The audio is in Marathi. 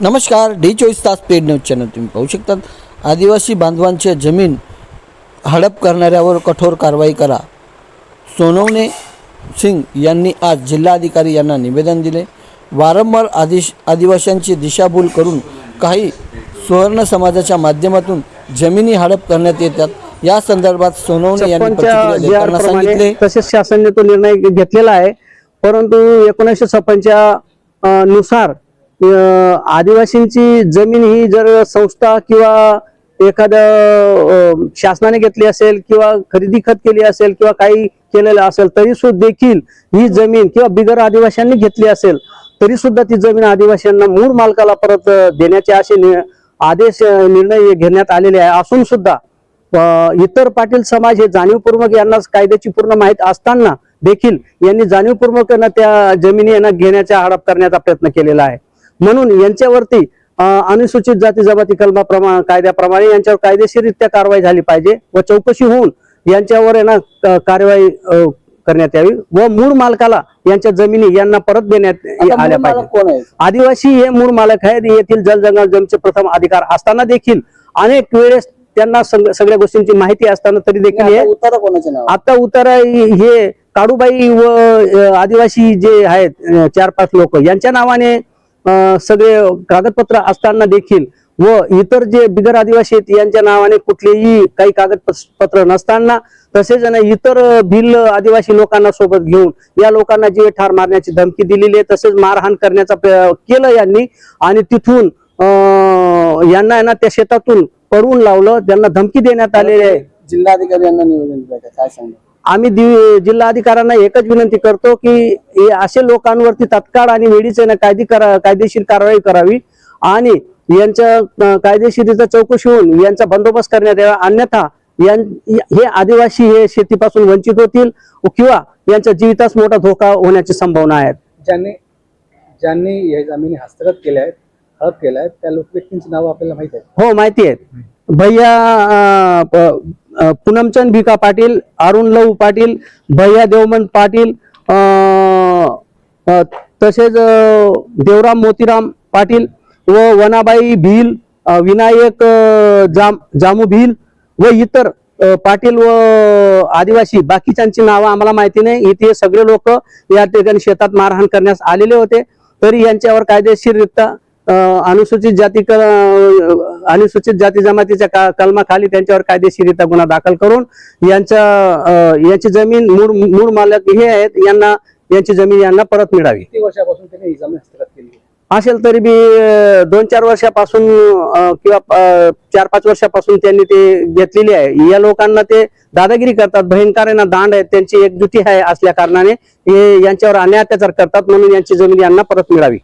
नमस्कार, डी24 तास पेड न्यूज चॅनल तुम्ही पाहू शकतात. आदिवासी बांधवांच्या जमीन हडप करणाऱ्यावर कठोर कारवाई करा. सोनवणे सिंग यांनी आज जिल्हाधिकारी यांना निवेदन दिले. वारंवार आदिवासींची दिशाभूल करून काही सुवर्ण समाजाच्या माध्यमातून जमिनी हडप करण्यात येतात. या संदर्भात सोनवणे यांनी प्रतिक्रिया देताना सांगितले. तसेच शासनाने तो निर्णय घेतलेला आहे, परंतु 1956 नुसार आदिवासींची जमीन ही जर संस्था किंवा एखाद्या शासनाने घेतली असेल किंवा खरेदी खत केली असेल किंवा काही केलेलं असेल तरी सुद्धा देखील ही जमीन किंवा बिगर आदिवासींनी घेतली असेल तरी सुद्धा ती जमीन आदिवासींना मूळ मालकाला परत देण्याचे असे निर्णय घेण्यात आलेले आहे. असून सुद्धा इतर पाटील समाज हे जाणीवपूर्वक यांना कायद्याची पूर्ण माहिती असताना देखील यांनी जाणीवपूर्वक त्या जमिनी यांना घेण्याचा हडप करण्याचा प्रयत्न केलेला आहे. म्हणून यांच्यावरती अनुसूचित जाती जमाती कायद्याप्रमाणे यांच्यावर कायदेशीररित्या कारवाई झाली पाहिजे व चौकशी होऊन यांच्यावर कारवाई करण्यात यावी व मूळ मालकाला यांच्या जमिनी यांना परत देण्यात आल्या पाहिजे. आदिवासी हे मूळ मालक आहेत. येथील जलजंगल जमीनचे प्रथम अधिकार असताना देखील अनेक वेळेस त्यांना सगळ्या गोष्टींची माहिती असताना तरी देखील आता उतारा हे काडूबाई व आदिवासी जे आहेत 4-5 लोक यांच्या नावाने सगळे कागदपत्र असताना देखील व इतर जे बिगर आदिवासी आहेत यांच्या नावाने कुठलेही काही कागदपत्र नसताना तसेच इतर भिल्ल आदिवासी लोकांना सोबत घेऊन या लोकांना जीवे ठार मारण्याची धमकी दिलेली आहे. तसेच मारहाण करण्याचा केलं यांनी आणि तिथून यांना त्या शेतातून पळवून लावलं. त्यांना धमकी देण्यात आलेली आहे. जिल्हाधिकारी यांना निवेदन दिलं काय सांगा. आम्ही जिल्हाधिकाऱ्यांना एकच विनंती करतो की असे लोकांवरती तात्काळ आणि वेळीच कायदेशीर कारवाई करावी आणि यांच्या कायदेशीरित्या चौकशी होऊन यांचा बंदोबस्त करण्यात यावा. अन्यथा हे आदिवासी हे शेतीपासून वंचित होतील किंवा यांच्या जीवितास मोठा धोका होण्याची संभावना आहे. ज्यांनी या जमिनी हस्तगत केल्या आहेत, हडप केल्या आहेत, त्या व्यक्तींची नाव आपल्याला माहिती आहेत? हो, माहिती आहेत. भैया पूनमचंद भिका पाटील, अरुण लहू पाटील, भैया देवमन पाटील, तसेच देवराम मोतीराम पाटील व वनाबाई भील, विनायक जामू भील व इतर पाटील व आदिवासी बाकीच्यांची नावं आम्हाला माहिती नाही. इथे सगळे लोक या ठिकाणी शेतात मारहाण करण्यास आलेले होते. तरी यांच्यावर कायदेशीररित्या अनुसूचित जाती जमातीच्या कलमाखाली त्यांच्यावर कायदेशीररित्या गुन्हा दाखल करून यांची जमीन मूळ मालक हे आहेत यांची जमीन यांना परत मिळावी. किती वर्षापासून त्यांनी ही जमीन हस्तगत केली असेल तरी बी 2-4 वर्षापासून किंवा 4-5 वर्षापासून त्यांनी ते घेतलेली आहे. या लोकांना ते दादागिरी करतात, भयंकर यांना दांड आहेत, त्यांची एकजुटी आहे असल्या कारणाने हे यांच्यावर अन्याय अत्याचार करतात. म्हणून यांची जमीन यांना परत मिळावी.